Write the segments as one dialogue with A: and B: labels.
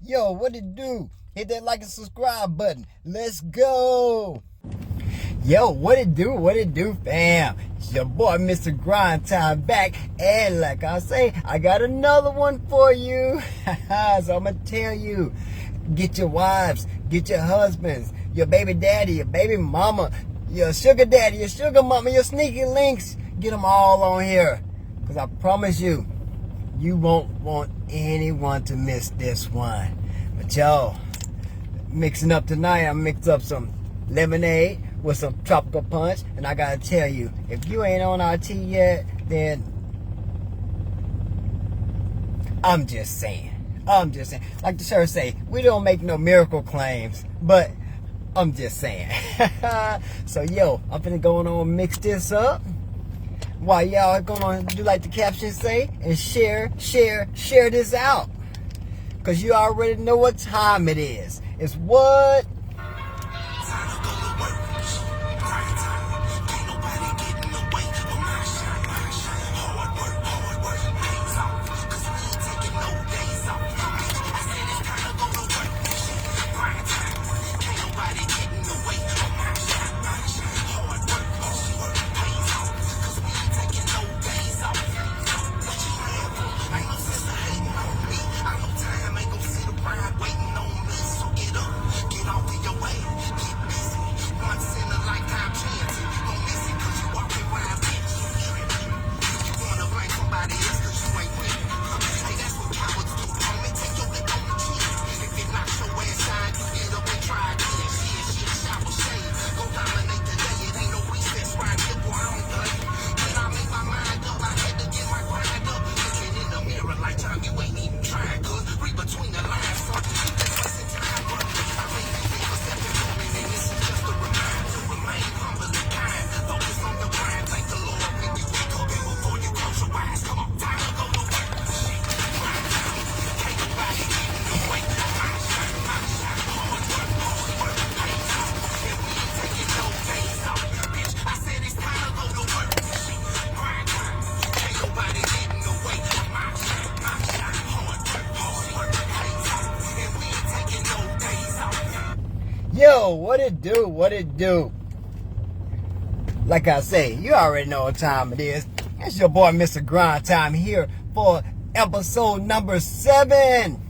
A: Yo, what it do? Hit that like and subscribe button. Let's go. Yo, what it do? What it do, fam? It's your boy, Mr. Grind Time back. And like I say, I got another one for you. So I'm going to tell you, get your wives, get your husbands, your baby daddy, your baby mama, your sugar daddy, your sugar mama, your sneaky links. Get them all on here. Because I promise you, you won't want anyone to miss this one. But yo, mixing up tonight, I mixed up some lemonade with some tropical punch. And I gotta tell you, if you ain't on our tea yet, then I'm just saying. Like the shirt say, we don't make no miracle claims, but I'm just saying. So yo, I'm finna go on and mix this up. While y'all gonna do like the caption say, and share this out. Cause you already know what time it is. It's what? Yo, what it do? What it do? Like I say, you already know what time it is. It's your boy, Mr. Grind Time, here for episode number 7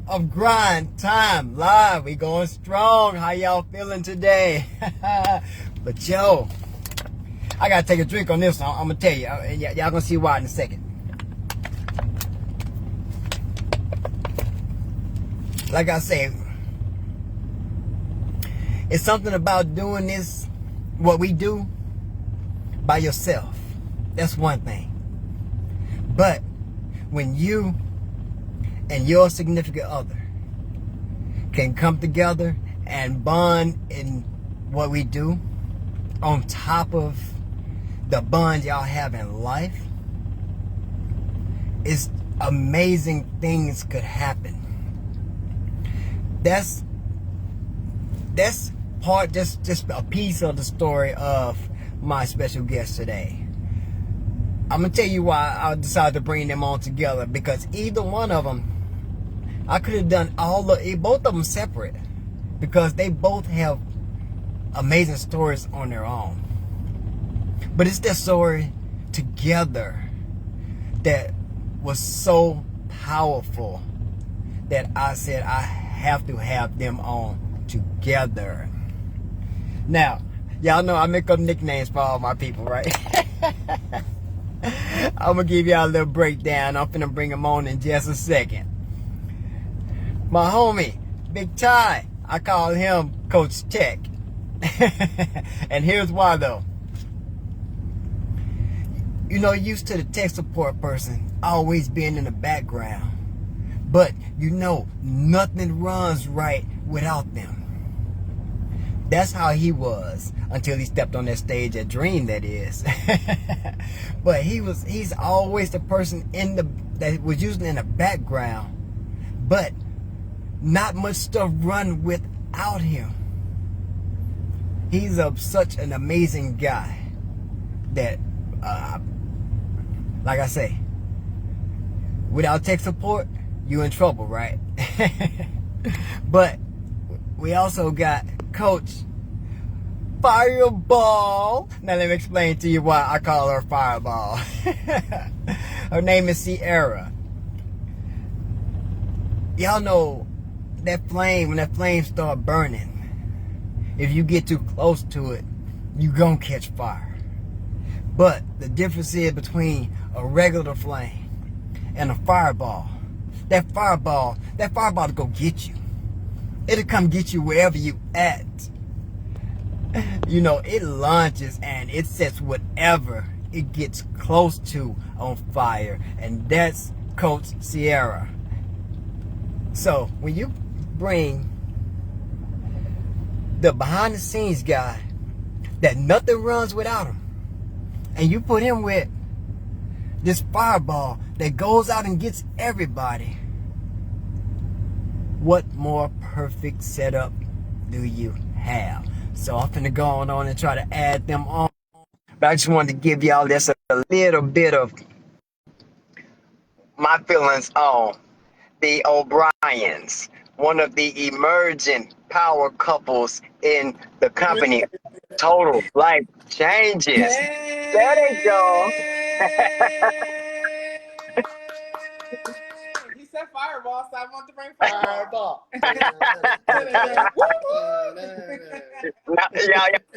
A: of Grind Time Live. We going strong. How y'all feeling today? But yo, I gotta take a drink on this one. I'm gonna tell you. Y'all gonna see why in a second. Like I say, it's something about doing this, what we do, by yourself. That's one thing. But when you and your significant other can come together and bond in what we do, on top of the bond y'all have in life, it's amazing things could happen. That's part, just a piece of the story of my special guest today. I'm gonna tell you why I decided to bring them all together, because either one of them, I could have done both of them separate, because they both have amazing stories on their own. But it's their story together that was so powerful that I said I have to have them on together. Now, y'all know I make up nicknames for all my people, right? I'm gonna give y'all a little breakdown. I'm finna bring them on in just a second. My homie, Big Ty, I call him Coach Tech. And here's why though. You know, used to the tech support person always being in the background. But you know, nothing runs right without them. That's how he was until he stepped on that stage at Dream, that is. But he's always the person that was usually in the background. But not much stuff run without him. He's such an amazing guy that, like I say, without tech support, you in trouble, right? But we also got Coach Fireball. Now let me explain to you why I call her Fireball. Her name is Sierra. Y'all know that flame, when that flame start burning, if you get too close to it, you gonna catch fire. But the difference is between a regular flame and a fireball. That fireball to go get you. It'll come get you wherever you at. You know, it launches and it sets whatever it gets close to on fire. And that's Coach Sierra. So when you bring the behind the scenes guy that nothing runs without him, and you put him with this fireball that goes out and gets everybody, what more perfect setup do you have? So I'm finna go on and try to add them on. But I just wanted to give y'all this a little bit of my feelings on the O'Briens, one of the emerging power couples in the company. Total life changes. There they go.
B: He said fireball, so I want to bring fireball.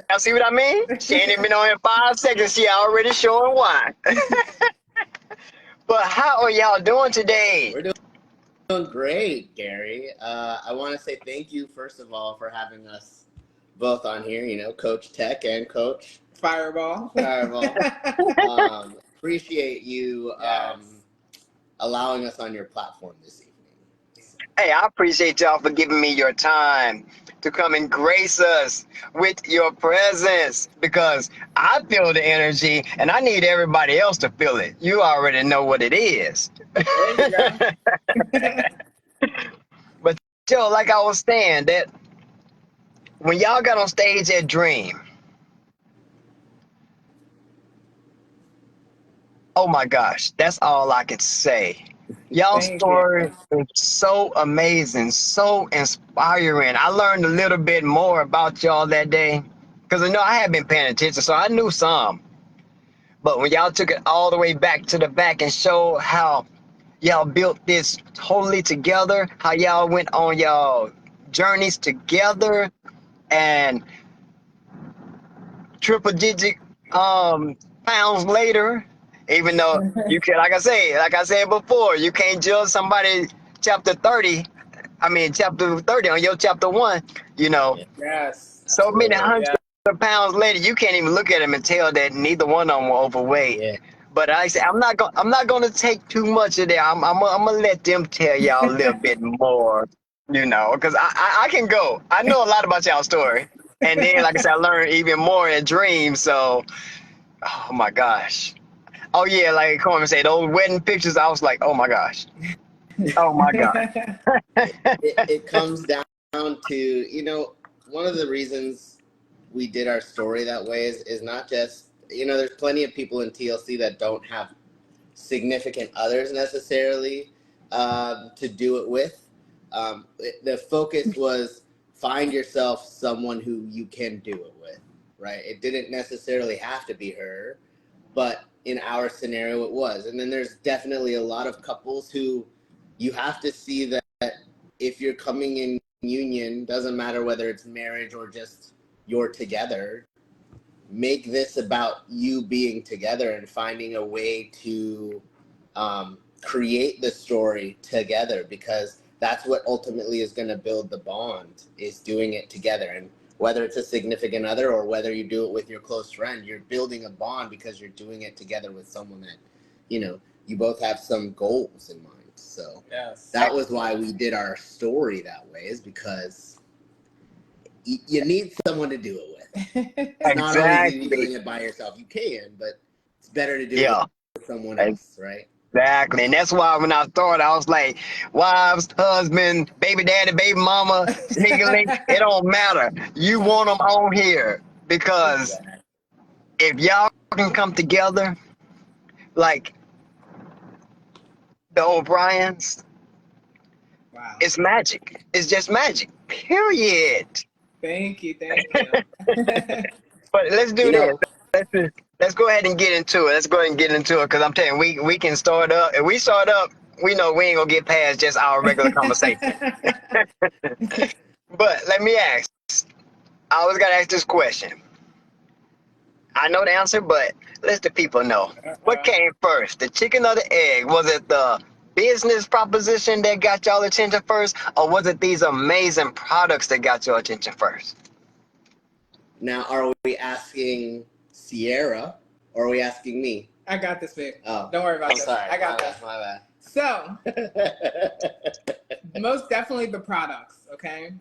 A: Y'all see what I mean? She ain't even been on in 5 seconds. She already showing why. But how are y'all doing today?
C: We're doing great, Gary. I want to say thank you, first of all, for having us both on here, you know, Coach Tech and Coach
B: Fireball.
C: Appreciate you allowing us on your platform this evening.
A: Hey, I appreciate y'all for giving me your time to come and grace us with your presence, because I feel the energy and I need everybody else to feel it. You already know what it is. But Joe, like I was saying, that when y'all got on stage at Dream, oh my gosh, that's all I could say. Y'all's story is so amazing, so inspiring. I learned a little bit more about y'all that day, because I know I had been paying attention, so I knew some. But when y'all took it all the way back to the back and showed how y'all built this totally together, how y'all went on y'all journeys together, and triple digit pounds later, even though you can, like I said before, you can't judge somebody chapter 30 on your chapter 1, you know.
B: Yes.
A: So many hundreds of pounds later, you can't even look at them and tell that neither one of them were overweight.
C: Yeah.
A: But I say I'm not gonna take too much of that. I'm gonna let them tell y'all a little bit more, you know, because I can go. I know a lot about y'all story, and then like I said, I learned even more in Dreams. So, oh my gosh, oh yeah, like Coleman said, those wedding pictures. I was like, oh my gosh, oh my god.
C: It comes down to, you know, one of the reasons we did our story that way is not just, you know, there's plenty of people in TLC that don't have significant others necessarily to do it with. The focus was find yourself someone who you can do it with, right? It didn't necessarily have to be her, but in our scenario it was. And then there's definitely a lot of couples who you have to see that if you're coming in union, doesn't matter whether it's marriage or just you're together, make this about you being together and finding a way to create the story together, because that's what ultimately is going to build the bond, is doing it together. And whether it's a significant other or whether you do it with your close friend, you're building a bond because you're doing it together with someone that, you know, you both have some goals in mind. So that was why we did our story that way, is because you need someone to do it with. It's not always easy doing it by yourself. You can, but it's better to do it with someone else, right?
A: Exactly. And that's why when I started, I was like, wives, husband, baby daddy, baby mama, sneaky link, it don't matter. You want them on here, because if y'all can come together like the O'Briens,
B: Wow.
D: It's magic. It's just magic. Period.
B: Thank you. Thank you.
D: But let's do
C: You
D: this.
C: know,
D: Let's go ahead and get into it. Let's go ahead and get into it because I'm telling you, we can start up. If we start up, we know we ain't gonna get past just our regular conversation. But let me ask. I always gotta ask this question. I know the answer, but let the people know. What came first, the chicken or the egg? Was it the business proposition that got y'all attention first, or was it these amazing products that got your attention first?
C: now are we asking Sierra or are we asking me?
B: I got this, babe.
C: Oh,
B: Don't worry about
C: I'm
B: this.
C: sorry.
B: I got this.
C: My
B: So,
C: bad.
B: most definitely the products, okay?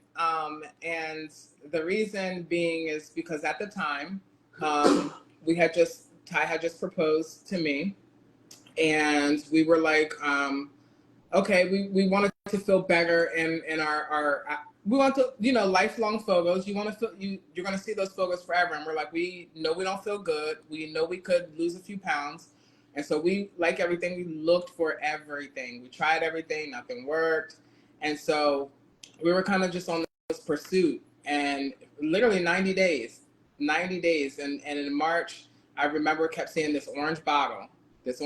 B: And the reason being is because at the time, Ty had just proposed to me, and we were like, okay, we wanted to feel better in our we want to, lifelong photos. You want to feel you're going to see those photos forever, and we're like, we know we don't feel good. We know we could lose a few pounds, and so we, like everything, we looked for everything. We tried everything, nothing worked, and so we were kind of just on this pursuit, and literally 90 days, and in March, I remember kept seeing this orange bottle. So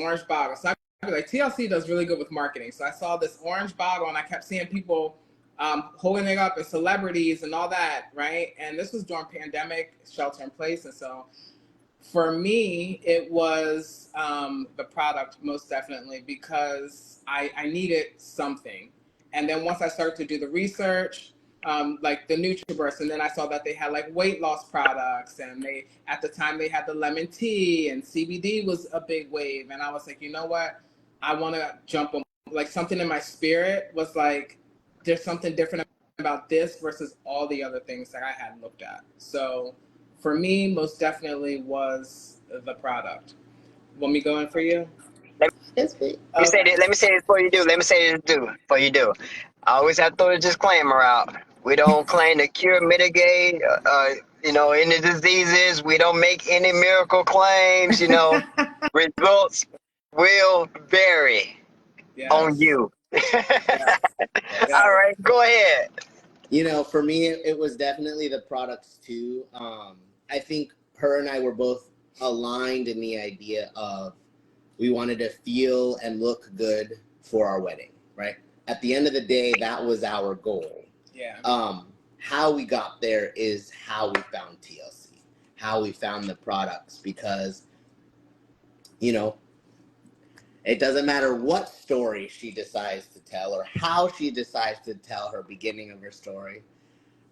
B: I'd be like, TLC does really good with marketing. So I saw this orange bottle and I kept seeing people holding it up, and celebrities and all that, right? And this was during pandemic, shelter in place. And so for me, it was the product, most definitely, because I needed something. And then once I started to do the research, like the NutriBurst, and then I saw that they had like weight loss products, and at the time they had the lemon tea, and CBD was a big wave. And I was like, you know what? I want to jump on, like, something in my spirit was like, there's something different about this versus all the other things that I had looked at. So for me, most definitely was the product. Want me going for you?
C: Yes, babe.
D: Let me say this before you do. Before you do. I always have to throw a disclaimer out. We don't claim to cure, mitigate, any diseases. We don't make any miracle claims. Results will vary
B: Yes.
D: on you.
B: Yes.
D: All right, go ahead.
C: For me, it was definitely the products too. I think her and I were both aligned in the idea of we wanted to feel and look good for our wedding, right? At the end of the day, that was our goal.
B: Yeah.
C: How we got there is how we found TLC, how we found the products, because, it doesn't matter what story she decides to tell or how she decides to tell her beginning of her story.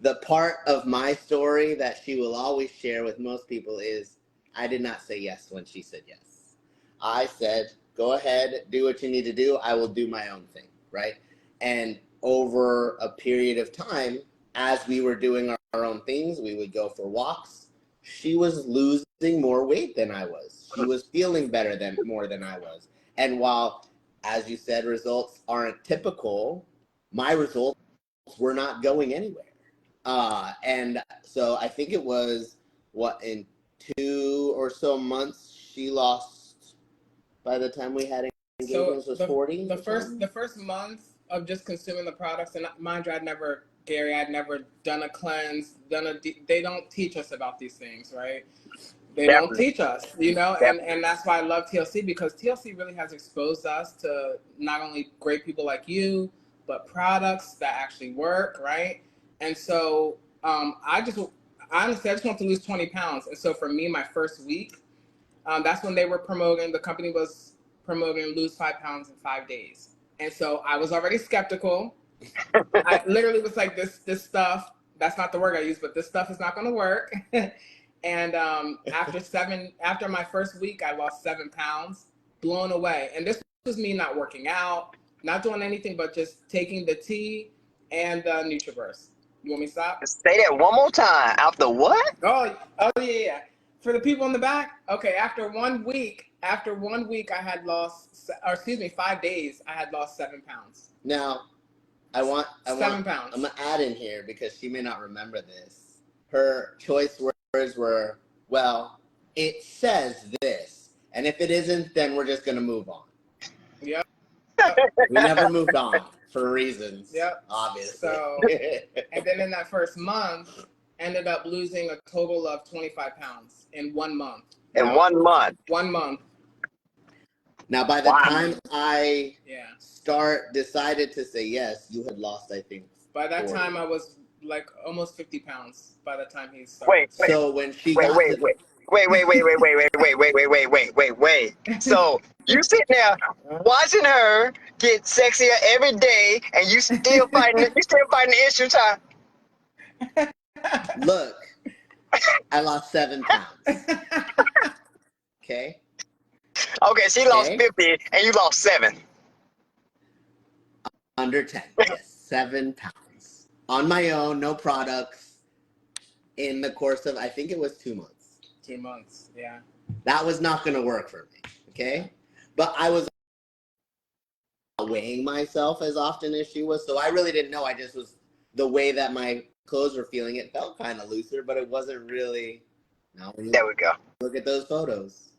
C: The part of my story that she will always share with most people is, I did not say yes when she said yes. I said, go ahead, do what you need to do. I will do my own thing, right? And over a period of time, as we were doing our own things, we would go for walks. She was losing more weight than I was. She was feeling better more than I was. And while, as you said, results aren't typical, my results were not going anywhere. And so I think it was, in 2 or so months, she lost, by the time we had engagements, was 40?
B: The first month of just consuming the products, and mind you, I'd never done a cleanse, they don't teach us about these things, right? They don't teach us, and that's why I love TLC, because TLC really has exposed us to not only great people like you, but products that actually work, right? And so I just want to lose 20 pounds. And so for me, my first week, that's when the company was promoting lose 5 pounds in 5 days. And so I was already skeptical. I literally was like, this stuff, that's not the word I use, but this stuff is not going to work. And after my first week, I lost 7 pounds, blown away. And this was me not working out, not doing anything, but just taking the tea and the NutriBurst. You want me to stop?
D: Say that one more time. After what?
B: Oh yeah. For the people in the back, okay. After 1 week, I had lost, 5 days, I had lost 7 pounds.
C: Now, I want
B: 7 pounds.
C: I'm gonna add in here because she may not remember this. Her choice words were, "Well, it says this, and if it isn't, then we're just gonna move on."
B: Yep.
C: We never moved on. for reasons.
B: Yep.
C: Obviously.
B: So, and then in that first month, ended up losing a total of 25 pounds in 1 month.
D: In 1 month.
B: 1 month.
C: Now, by the
D: Wow.
C: time I
B: Yeah.
C: decided to say yes, you had lost, I think.
B: By that
C: 40.
B: time, I was like almost 50 pounds by the time he started.
D: Wait.
C: So when she
D: Wait.
C: got
D: Wait. So you sitting there watching her get sexier every day, and you still fighting. You still fighting the issue, Ty.
C: Look, I lost 7 pounds. Okay.
D: Okay, she lost
C: Okay.
D: 50, and you lost 7.
C: Under 10. Yes, 7 pounds on my own, no products. In the course of, I think it was 2 months.
B: 2 months. Yeah.
C: That was not going to work for me. Okay, but I was not weighing myself as often as she was, so I really didn't know. I just was the way that my clothes were feeling. It felt kind of looser, but it wasn't really. Now when you
D: There we go.
C: look at those photos,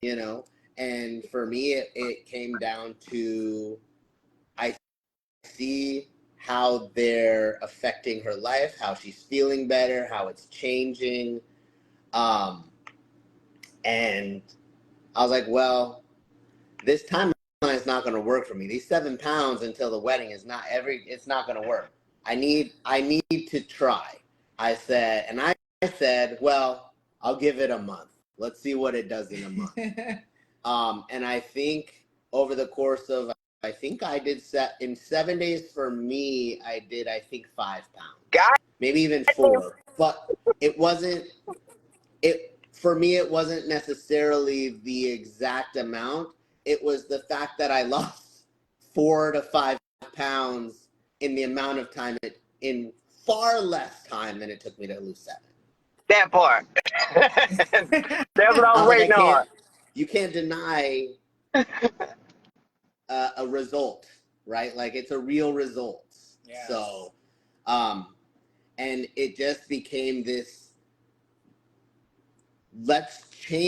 C: you know. And for me, it came down to I see how they're affecting her life, how she's feeling better, how it's changing. And I was like, well, this timeline is not going to work for me. These 7 pounds until the wedding is not it's not going to work. I need to try. I said, well, I'll give it a month. Let's see what it does in a month. And I think over the course of, I think I did in 7 days for me, I did, 5 pounds.
D: God.
C: Maybe even 4. But for me, it wasn't necessarily the exact amount. It was the fact that I lost 4 to 5 pounds in the amount of time, in far less time than it took me to lose 7.
D: That part. That's what I was waiting on.
C: You can't deny a result, right? Like, it's a real result.
B: Yes.
C: So, and it just became this, let's change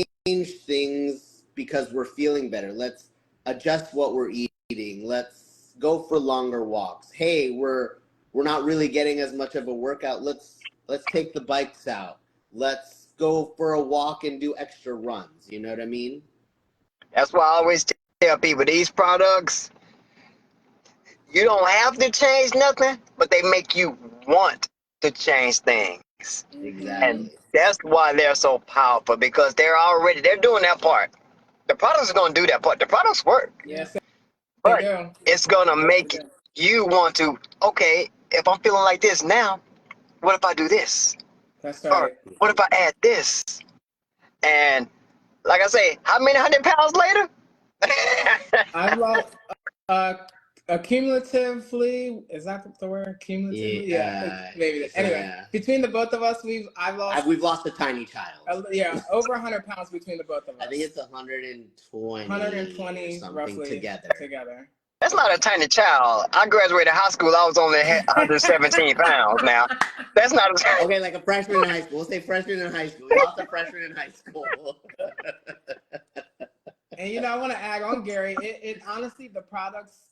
C: things because we're feeling better. Let's adjust what we're eating. Let's go for longer walks. Hey, we're not really getting as much of a workout. Let's take the bikes out. Let's go for a walk and do extra runs. You know what I mean?
D: That's why I always tell people these products, you don't have to change nothing, but they make you want to change things.
C: Exactly.
D: And that's why they're so powerful, because they're doing that part. The products are going to do that part. The products work.
B: Yes,
D: But
B: they do.
D: it's going to make you want to, okay, if I'm feeling like this now, what if I do this?
B: That's
D: Or
B: right.
D: what if I add this? And like I say, how many 100 pounds later?
B: I've lost cumulatively. Is that the word? Cumulatively? Yeah, maybe. Anyway,
C: yeah.
B: between the both of us, we've
C: lost a tiny child.
B: Yeah, over 100 pounds between the both of us.
C: I think it's 120.
B: 120
C: something
B: roughly
C: together.
D: That's not a tiny child. I graduated high school. I was only 117 pounds now. That's not a
C: Okay, like a freshman in high school. We'll say freshman in high school. We lost a freshman in high school.
B: And I want to add on, Gary. It honestly, the products,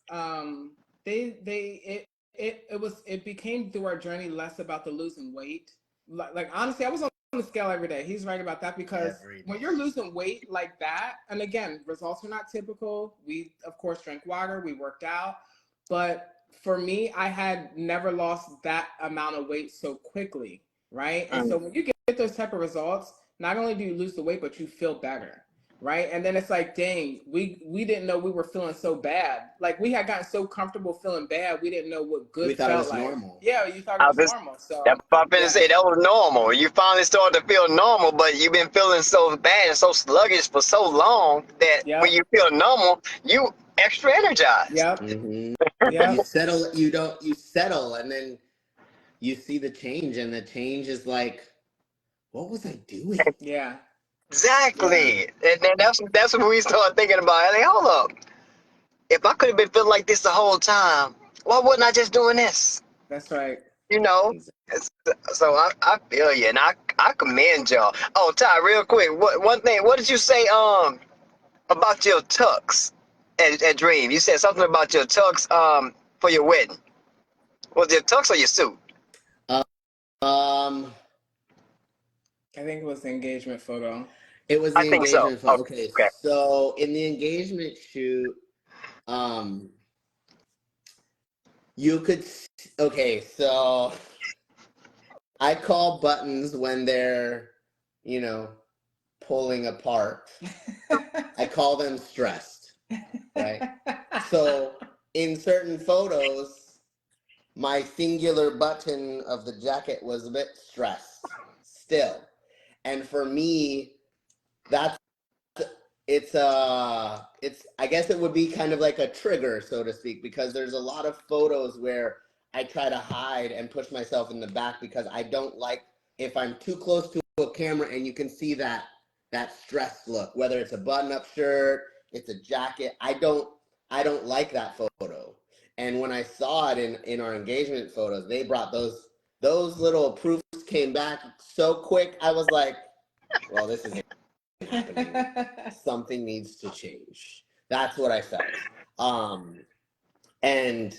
B: it became through our journey less about the losing weight. Like honestly, I was on the scale every day. He's right about that, because when you're losing weight like that, and again, results are not typical. We of course drank water, we worked out, but for me, I had never lost that amount of weight so quickly, right? And so when you get those type of results, not only do you lose the weight, but you feel better. Right. And then it's like, dang, we didn't know we were feeling so bad. Like, we had gotten so comfortable feeling bad, we didn't know what good felt like. We thought it was normal. Yeah, you thought it was normal. So
D: that's what I'm gonna say. That was normal. You finally started to feel normal, but you've been feeling so bad and so sluggish for so long that when you feel normal, you extra energized.
B: Yep.
C: Mm-hmm.
B: Yep.
C: You settle, and then you see the change, and the change is like, what was I doing?
B: Yeah.
D: Exactly. And then that's when we started thinking about it. Like, hold up. If I could have been feeling like this the whole time, why wasn't I just doing this?
B: That's right.
D: So I feel you, and I commend y'all. Oh, Ty, real quick, one thing. What did you say about your tux? at Dream. You said something about your tux for your wedding. Was it tux or your suit?
C: Um,
B: I think it was the engagement photo.
C: it was
D: I
C: the
D: think so.
C: engagement photo. Okay,
D: Okay.
C: so in the engagement shoot, um, you could. Okay, so I call buttons when they're, you know, pulling apart. I call them stressed, right? So in certain photos, my singular button of the jacket was a bit stressed still. And for me, that's it's I guess it would be kind of like a trigger, so to speak, because there's a lot of photos where I try to hide and push myself in the back because I don't like if I'm too close to a camera and you can see that stressed look, whether it's a button-up shirt, it's a jacket. I don't like that photo. And when I saw it in our engagement photos, they brought those little proofs came back so quick. I was like, well, this isn't happening. Something needs to change. That's what I felt. And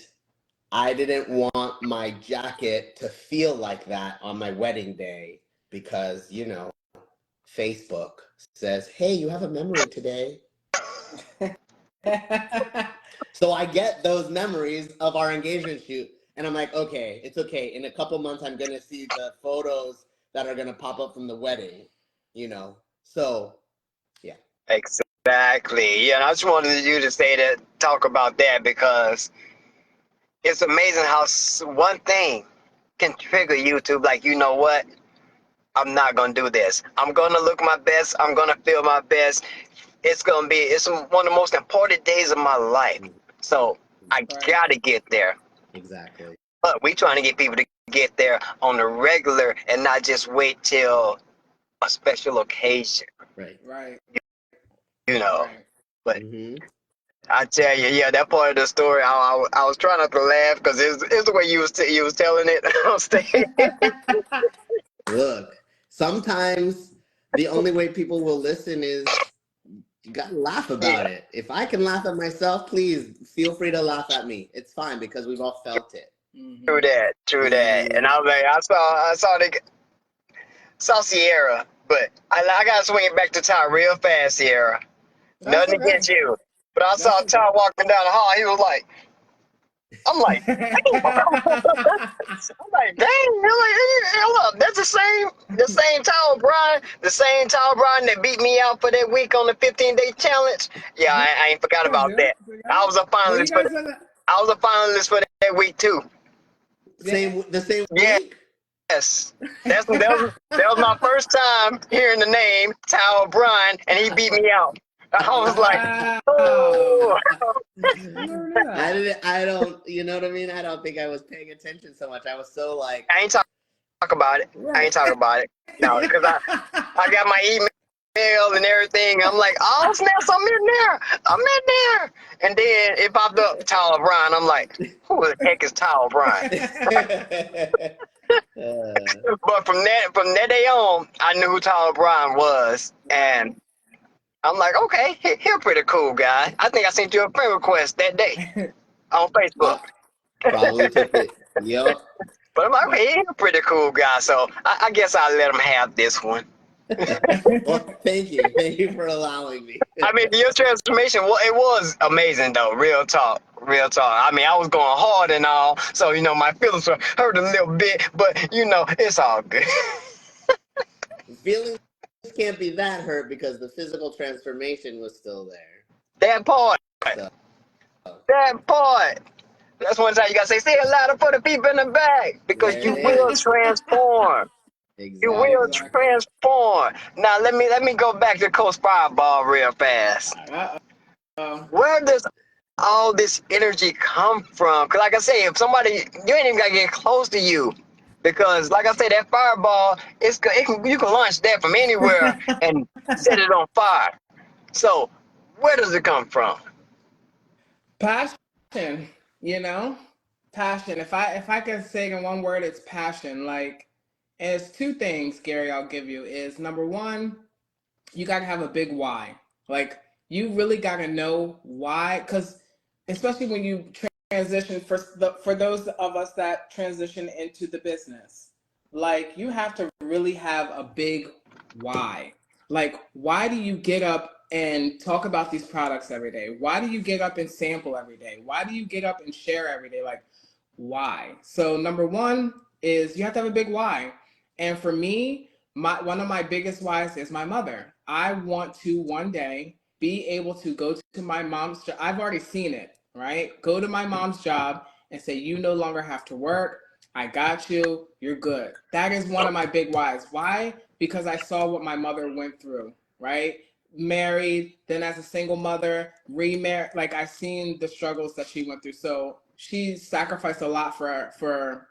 C: I didn't want my jacket to feel like that on my wedding day because, you know, Facebook says, hey, you have a memory today. So I get those memories of our engagement shoot, and I'm like, okay, it's okay. In a couple months, I'm going to see the photos that are going to pop up from the wedding, you know? So, yeah.
D: Exactly. Yeah, and I just wanted you to say that, talk about that, because it's amazing how one thing can trigger you to, like, you know what? I'm not going to do this. I'm going to look my best. I'm going to feel my best. It's one of the most important days of my life. So I got to get there.
C: Exactly.
D: But we trying to get people to get there on a regular and not just wait till a special occasion,
C: Right.
B: Right.
D: you know.
B: Right.
D: But
C: Mm-hmm.
D: I tell you, yeah, that part of the story, I was trying not to laugh because it's the way you was telling it on stage.
C: Look, sometimes the only way people will listen is you gotta laugh about
D: Yeah.
C: it. If I can laugh at myself, please feel free to laugh at me. It's fine because we've all felt it.
D: True that, true that. And I was like, I saw Sierra, but I gotta swing it back to Ty real fast, Sierra.
B: That's
D: Nothing
B: okay.
D: against you. But I saw
B: That's
D: Ty walking down the hall. He was like, I'm like,
B: okay.
D: I'm like, dang, you're like, hey, hold up, that's the same Tyler Brian, that beat me out for that week on the 15-day challenge. Yeah, I ain't forgot about that. I was a
B: Well, you
D: finalist for
B: guys said that.
D: that week too.
C: The same
D: Yeah.
C: week?
D: Yes, that was my first time hearing the name Ty O'Brien, and he beat me out. I was like, oh.
C: I don't, you know what I mean? I don't think I was paying attention so much. I was so like,
D: I ain't talk about it. I ain't talking about it. No, because I got my email and everything. I'm like, oh snaps, I'm in there. And then it popped up Tyler O'Brien. I'm like, who the heck is Tyler O'Brien? But from that day on, I knew who Tyler O'Brien was, and I'm like, okay, he a pretty cool guy. I think I sent you a friend request that day on Facebook.
C: probably took it. Yep.
D: But I'm like, okay, he's a pretty cool guy, so I guess I'll let him have this one.
C: Well, thank you. Thank you for allowing me.
D: I mean, your transformation, well, it was amazing, though. Real talk. Real talk. I mean, I was going hard and all, so, you know, my feelings were hurt a little bit, but, you know, it's all good.
C: Feelings can't be that hurt because the physical transformation was still there.
D: That part.
C: So.
D: That part. That's one time you gotta say it louder for the people in the back, because
C: There
D: you
C: it
D: will
C: is.
D: transform.
C: Exactly.
D: You will transform. Now let me go back to Coach Fireball real fast. Where does all this energy come from? Cause like I say, if somebody, you ain't even gotta get close to you, because like I say, that fireball, you can launch that from anywhere and set it on fire. So where does it come from?
B: Passion, you know, passion. If I could say it in one word, it's passion. Like, and it's two things, Gary. I'll give you is number one, you got to have a big why. Like, You really got to know why, because especially when you transition, for those of us that transition into the business, like you have to really have a big why. Like, why do you get up and talk about these products every day? Why do you get up and sample every day? Why do you get up and share every day? Like, why? So number one is you have to have a big why. And for me, one of my biggest whys is my mother. I want to one day be able to go to my mom's job. I've already seen it, right? Go to my mom's job and say, you no longer have to work. I got you. You're good. That is one of my big whys. Why? Because I saw what my mother went through, right? Married, then as a single mother, remarried. Like I've seen the struggles that she went through. So she sacrificed a lot for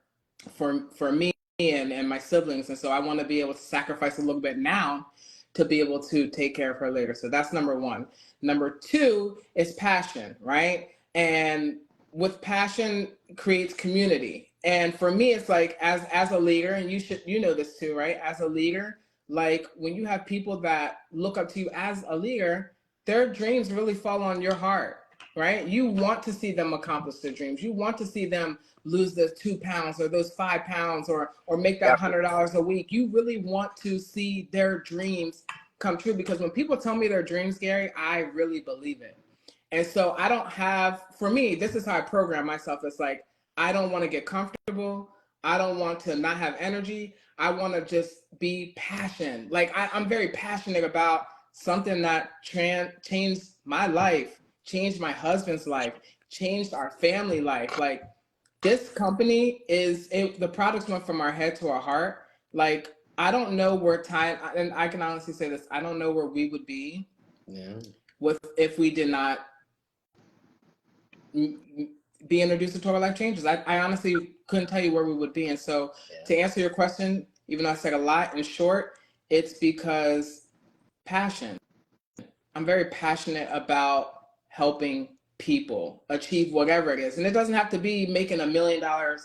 B: me and my siblings. And so I want to be able to sacrifice a little bit now to be able to take care of her later. So that's number one. Number two is passion, right? And with passion creates community. And for me, it's like as a leader, and you know this too, right? As a leader, like when you have people that look up to you as a leader, their dreams really fall on your heart, right? You want to see them accomplish their dreams. You want to see them lose those 2 pounds or those 5 pounds or make that $100 a week. You really want to see their dreams come true, because when people tell me their dreams, Gary, I really believe it. And so I don't have, for me, this is how I program myself. It's like, I don't want to get comfortable. I don't want to not have energy. I want to just be passionate. Like I'm very passionate about something that changed my life, changed my husband's life, changed our family life. Like this company the products went from our head to our heart. Like I don't know where and I can honestly say this, I don't know where we would be if we did not be introduced to Total Life Changes. I honestly couldn't tell you where we would be. And so to answer your question, even though I said a lot in short, it's because passion. I'm very passionate about helping people achieve whatever it is. And it doesn't have to be making $1 million or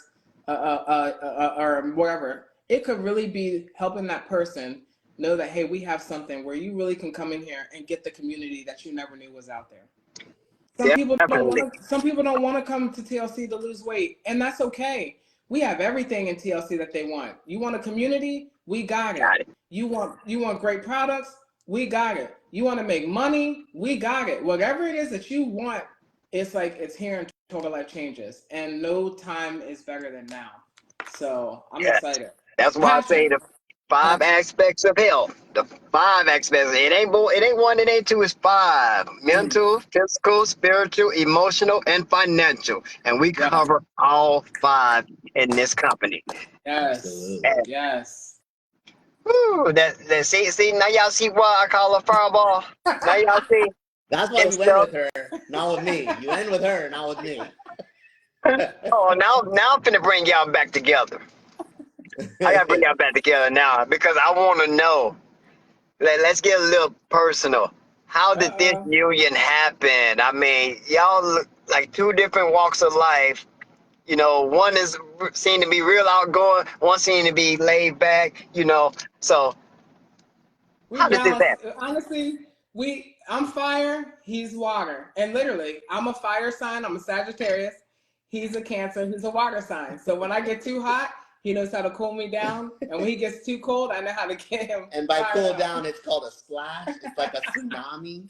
B: whatever. It could really be helping that person know that, hey, we have something where you really can come in here and get the community that you never knew was out there. Some people don't want to come to TLC to lose weight, and that's okay. We have everything in TLC that they want. You want a community? We got it. You want great products? We got it. You want to make money? We got it. Whatever it is that you want, it's like it's here in Total Life Changes, and no time is better than now. So I'm excited.
D: That's why I say the 5 aspects of health. The 5 aspects. It ain't one, it ain't 2, it's 5. Mental, physical, spiritual, emotional, and financial. And we cover all 5 in this company.
B: Yes.
D: And,
B: yes.
D: Woo, see, now y'all see why I call her Fireball? Now y'all see?
C: That's why you end with her, not with me. You end with her, not with me.
D: Oh, now I'm finna bring y'all back together. I gotta bring y'all back together now because I want to know. Let's get a little personal. How did this union happen? I mean, y'all look like 2 different walks of life. You know, one is seen to be real outgoing, one seemed to be laid back. You know, so how did this happen?
B: Honestly, I'm fire, he's water, and literally, I'm a fire sign. I'm a Sagittarius. He's a Cancer. He's a water sign. So when I get too hot, he knows how to cool me down, and when he gets too cold, I know how to get him.
C: And by cool down, it's called a splash. It's like a tsunami.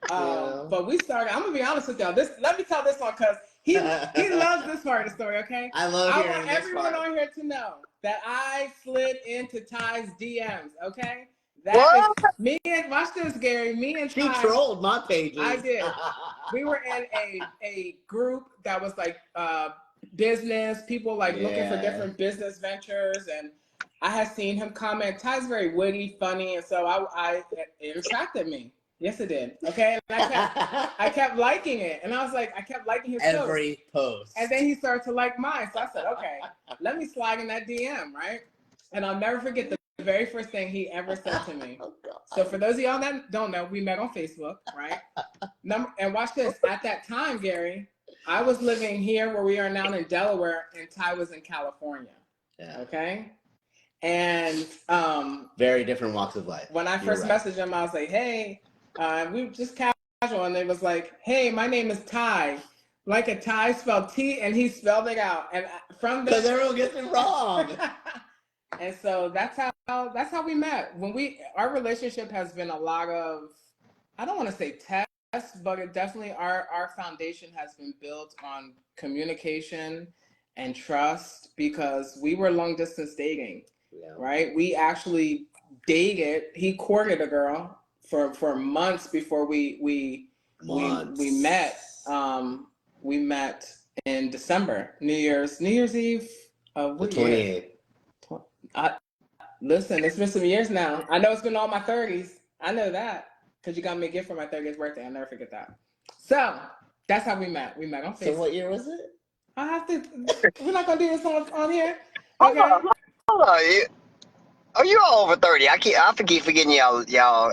B: But we started. I'm gonna be honest with y'all. Let me tell this one because he loves this part of the story. Okay,
C: I want
B: everyone on here to know that I slid into Ty's DMs. Okay, me and watch this, Gary. Me and
C: she
B: Ty
C: trolled my pages.
B: I did. We were in a group that was like business people, like looking for different business ventures, and I had seen him comment. Ty's very witty, funny, and so it attracted me. Yes, it did. Okay, and I kept liking it, and I was like, I kept liking his
C: every post,
B: and then he started to like mine. So I said, okay, let me slide in that DM, right? And I'll never forget the very first thing he ever said to me. So for those of y'all that don't know, we met on Facebook, right? And watch this. At that time, Gary, I was living here where we are now in Delaware, and Ty was in California. Yeah. Okay. And
C: very different walks of life.
B: When I first messaged him, I was like, hey, We were just casual, and it was like, "Hey, my name is Ty," like a tie spelled T, and he spelled it out. And from
C: Because
B: there,
C: everyone gets it wrong.
B: and so that's how we met. Our relationship has been a lot of, I don't want to say tests, but it definitely our foundation has been built on communication and trust because we were long distance dating,
C: Yeah.
B: right? We actually dated. He courted a girl for months before we met. We met in December, New Year's Eve of
C: The
B: what year?
C: 28th.
B: Listen, it's been some years now. I know it's been all my 30s. I know that because you got me a gift for my 30th birthday. I'll never forget that. So that's how we met. We met on Facebook.
C: So what year was it?
B: I have to. We're not gonna do this on here.
D: Hold
B: Okay.
D: on. Oh, you all over 30. I keep forgetting y'all.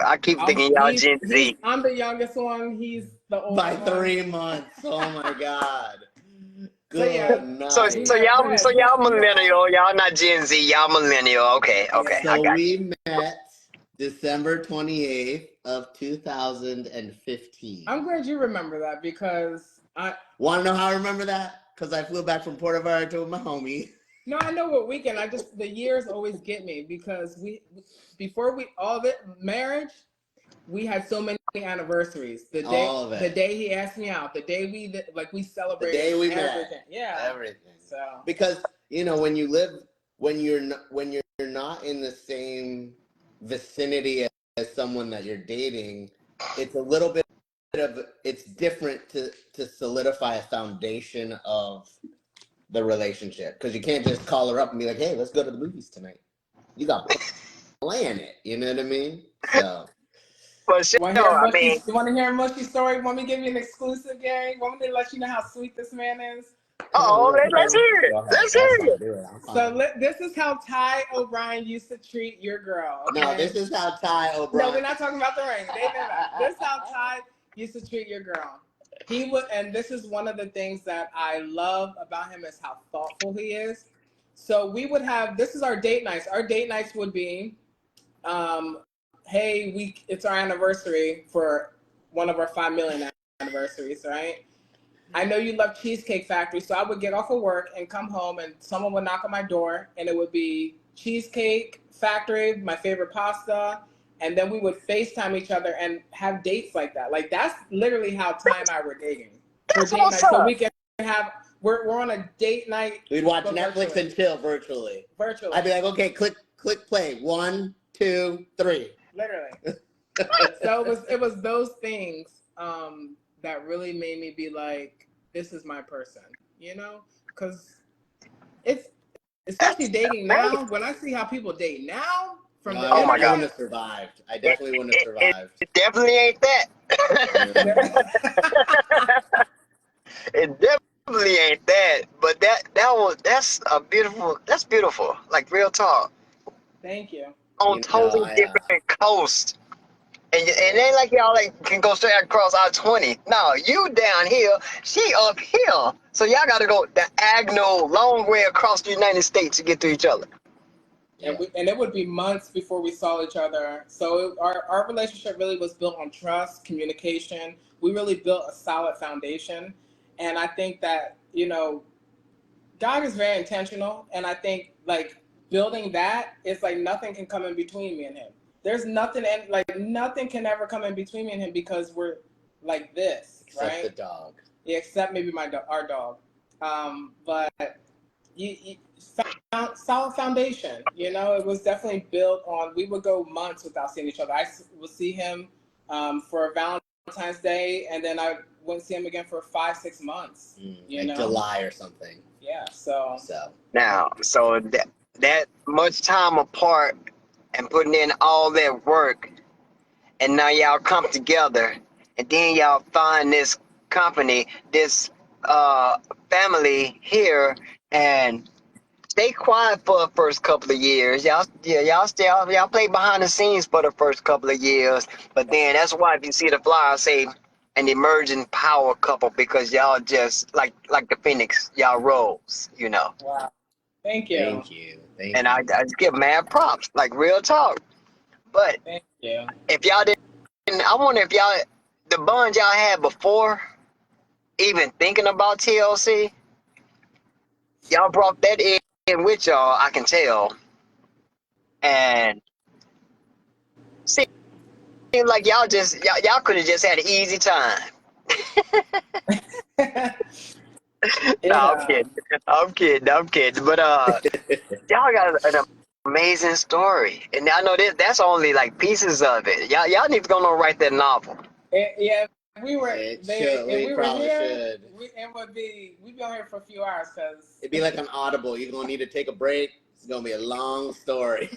D: I keep thinking y'all Gen Z.
B: I'm the youngest one. He's the oldest
C: By
B: one.
C: 3 months. Oh my God.
B: So, yeah.
C: Good night.
D: So y'all millennial. Y'all not Gen Z. Y'all millennial. Okay.
C: So we met December 28th of 2015.
B: I'm glad you remember that because
C: Want to know how I remember that? Because I flew back from Puerto Vallarta with my homie.
B: No, I know what weekend. The years always get me because before all the marriage, we had so many anniversaries. The day he asked me out, the day we celebrated.
C: The day we
B: everything.
C: met.
B: Yeah.
C: Everything.
B: So
C: because when you're not in the same vicinity as someone that you're dating, it's a little bit it's different to solidify a foundation of the relationship because you can't just call her up and be like, hey, let's go to the movies tonight. You got to plan it, you know what I mean? So
B: you want to hear a mushy story? Want me to give you an exclusive, Gary? Want me to let you know how sweet this man is?
D: Let's hear it. Let's hear it.
B: So this is how Ty O'Brien used to treat your girl. Okay?
C: No, this is how Ty O'Brien.
B: No, we're not talking about the ring. This is how Ty used to treat your girl. He would, and this is one of the things that I love about him is how thoughtful he is. So we would have, this is our date nights. Our date nights would be, hey, it's our anniversary for one of our 5 million anniversaries, right? I know you love Cheesecake Factory, so I would get off of work and come home and someone would knock on my door and it would be Cheesecake Factory, my favorite pasta, and then we would FaceTime each other and have dates like that. Like that's literally how Ty and I were dating. So we can have we're on a date night.
C: We'd watch Netflix and chill virtually. I'd be like, okay, click play. 1, 2, 3.
B: Literally. So it was those things that really made me be like, this is my person, because it's especially dating now. When I see how people date now,
C: oh my God, I wouldn't have survived. I definitely wouldn't have survived.
D: It definitely ain't that. It definitely ain't that. But that's beautiful. Like real talk.
B: Thank you.
D: On totally different coast. And it ain't like y'all can go straight across I-20. No, you down here, she up here. So y'all got to go diagonal, long way across the United States to get to each other.
B: And it would be months before we saw each other. So our relationship really was built on trust, communication. We really built a solid foundation. And I think that, God is very intentional. And I think building that, it's like nothing can come in between me and him. There's nothing, nothing can ever come in between me and him because we're like this, right?
C: Except the dog.
B: Yeah, except maybe our dog. But you found solid foundation. It was definitely built on. We would go months without seeing each other. I would see him for Valentine's Day, and then I wouldn't see him again for 5-6 months.
C: July or something.
B: Yeah. So
D: now, that much time apart. And putting in all that work, and now y'all come together, and then y'all find this company, this family here, and stay quiet for the first couple of years. Y'all play behind the scenes for the first couple of years, but then that's why if you see the flyer say an emerging power couple because y'all just like the Phoenix, y'all rose,
B: Wow. Thank you.
C: Thank you.
D: I just give mad props, like real talk. But
B: thank you.
D: if y'all didn't I wonder if y'all, the bond y'all had before even thinking about TLC, y'all brought that in with y'all, I can tell. And seems like y'all could have just had an easy time. No, I'm
B: Yeah.
D: kidding. I'm kidding. But y'all got an amazing story. And I know that's only like pieces of it. Y'all need to go and write that novel.
B: Yeah, if we were
C: It
B: they,
C: should.
B: if
C: We
B: we were
C: probably
B: here,
C: should.
B: we'd be on here for a few hours because
C: It'd be like an audible. You're gonna need to take a break. It's gonna be a long story.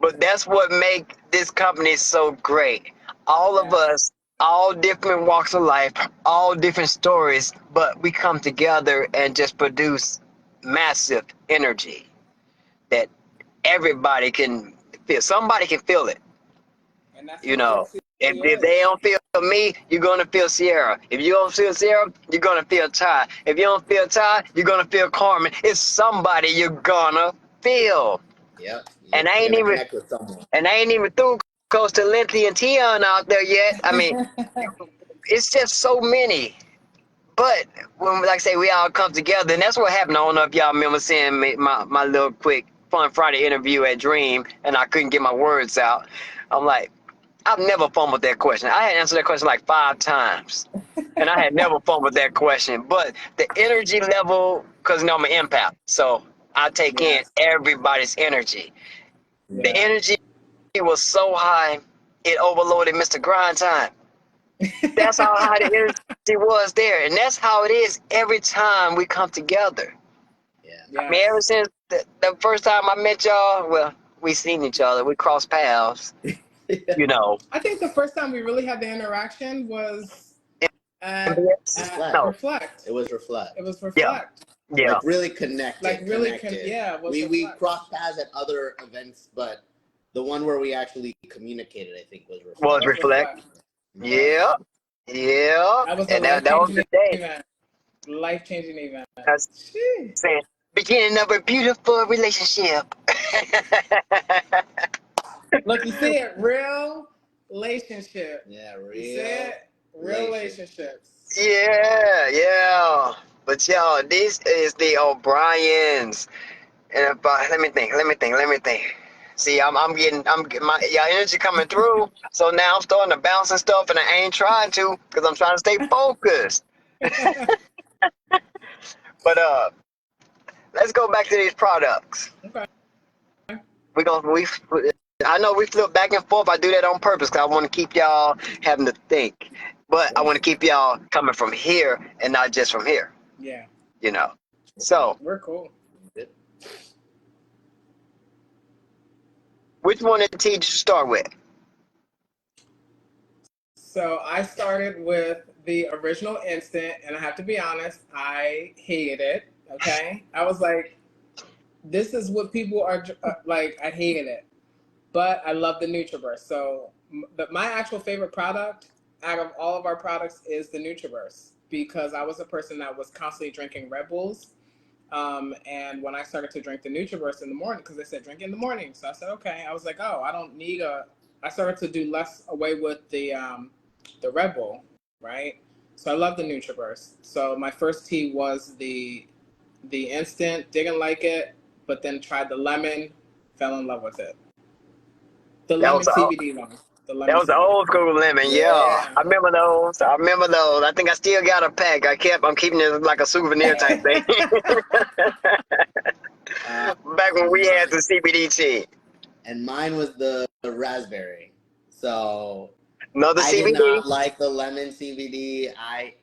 D: But that's what make this company so great. All of us, all different walks of life, all different stories, but we come together and just produce massive energy that everybody can feel. Somebody can feel it,
B: and that's
D: you
B: what
D: know.
B: TLC
D: If
B: is.
D: they don't feel me, you're gonna feel Sierra. If you don't feel Sierra, you're gonna feel Ty. If you don't feel Ty, you're gonna feel Carmen. It's somebody you're gonna feel.
C: Yep. You're
D: And I ain't
C: gonna
D: even
C: connect with someone.
D: through close to Lindsay and Tion out there yet. I mean, it's just so many. But when, like I say, we all come together, and that's what happened. I don't know if y'all remember seeing my little quick Fun Friday interview at Dream, and I couldn't get my words out. I'm like, I've never fumbled that question. I had answered that question like 5 times, and I had never fumbled that question. But the energy level, because I'm an empath, so I take in
B: Yes.
D: everybody's energy. The
B: Yeah.
D: energy was so high, it overloaded Mr. Grind Time. That's how high the energy was there. And that's how it is every time we come together.
C: Yeah.
D: I mean, ever since the first time I met y'all, well, we seen each other. We crossed paths, you know.
B: I think the first time we really had the interaction was at
C: Reflect.
D: No.
B: Reflect.
C: It was Reflect.
B: It was
D: Yeah.
B: Reflect.
D: Yeah.
C: Like really connected.
B: Like really,
C: connected.
B: yeah. It was
C: we
B: Reflect.
C: crossed paths at other events, but the one where we actually communicated, I think, was Reflect.
D: Was Reflect. Yeah. Yeah.
B: That was a
D: And that was the
B: life-changing
D: day.
B: event. Life-changing event.
D: That's
B: Sheesh.
D: saying beginning of a beautiful relationship.
B: Look, you see it, real relationship.
C: Yeah,
B: You
C: real.
B: see it, real relationships.
D: Yeah. But y'all, this is the O'Briens. And if let me think. See, I'm getting my y'all energy coming through. So now I'm starting to bounce and stuff, and I ain't trying to because I'm trying to stay focused. But let's go back to these products.
B: Okay.
D: I know we flip back and forth. I do that on purpose because I want to keep y'all having to think, but I want to keep y'all coming from here and not just from here.
B: Yeah.
D: You know. So,
B: We're cool.
D: which one did you start with?
B: So I started with the original Instant, and I have to be honest, I hated it. Okay, I was like, "This is what people are like." I hated it, but I love the NutriBurst. So my actual favorite product out of all of our products is the NutriBurst because I was a person that was constantly drinking Red Bulls. And when I started to drink the NutriBurst in the morning, because they said drink in the morning, so I said okay. I was like, oh, I don't need a. I started to do less away with the Red Bull, right? So I love the NutriBurst. So my first tea was the instant, didn't like it, but then tried the lemon, fell in love with it. The
D: That
B: lemon
D: was
B: CBD one. The
D: That
B: lemon
D: was the
B: CBD.
D: old school lemon, yeah.
B: Yeah.
D: I remember those. I think I still got a pack. I'm keeping it like a souvenir type thing. Back when we had the CBD tea.
C: And mine was the raspberry. So
D: Another
C: I did
D: CBD.
C: not like the lemon CBD. I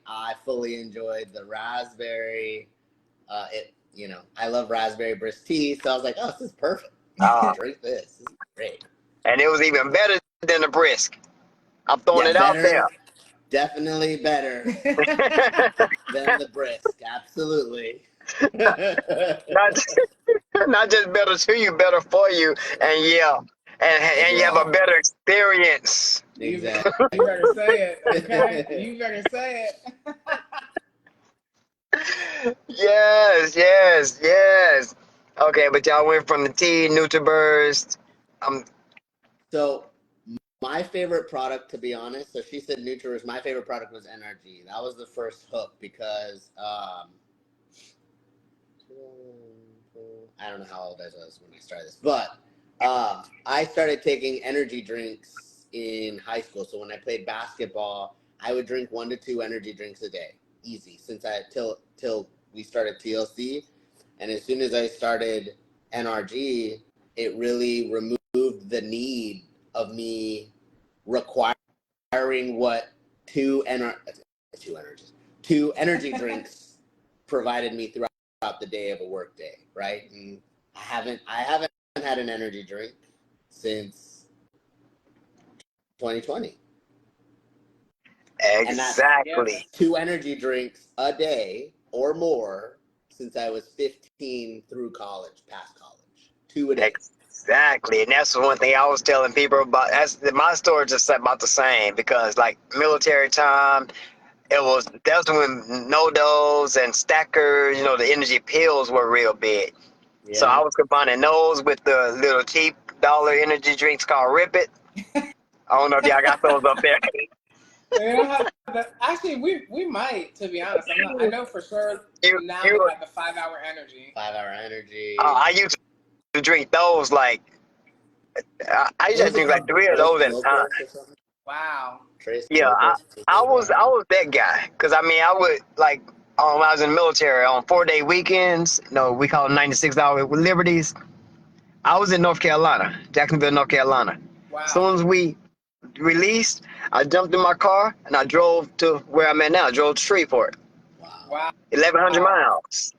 C: fully enjoyed the raspberry. I love raspberry brisk tea, so I was like, oh, this is perfect. Drink this. This is great.
D: And it was even better than the brisk. I'm throwing it out
C: better,
D: there.
C: Definitely better than the brisk. Absolutely.
D: Not just better to you, better for you, and yeah, and you have a better experience.
C: Exactly.
B: You better say it, okay? You better say it.
D: Yes. Okay, but y'all went from the tea, NutriBurst.
C: So my favorite product, to be honest, so she said Nutrish. My favorite product was NRG. That was the first hook because I don't know how old I was when I started this, but I started taking energy drinks in high school. So when I played basketball, I would drink 1 to 2 energy drinks a day, easy. Till we started TLC, and as soon as I started NRG, it really removed the need of me requiring what two energy drinks provided me throughout the day of a work day, right? And I haven't had an energy drink since 2020.
D: Exactly.
C: 2 energy drinks a day or more since I was 15 through college, past college. 2 a day.
D: Exactly, and that's one thing I was telling people about. My story just about the same because, like, military time, that's when No-Dose and Stackers, the energy pills were real big.
C: Yeah.
D: So I was combining those with the little cheap dollar energy drinks called Rip It. I don't know if y'all got those up there.
B: We don't have actually, we might, to be honest. I know for sure now we have the 5-hour energy.
C: 5-hour energy.
D: I used to drink those like I used to drink like 3 of those at a time.
B: Wow.
D: Yeah, I was that guy because I would like when I was in the military on 4-day weekends. We call them 96-hour liberties. I was in North Carolina, Jacksonville, North Carolina.
B: Wow.
D: As soon as we released, I jumped in my car and I drove to where I'm at now. I drove to Shreveport.
B: Wow.
D: 1,100 miles.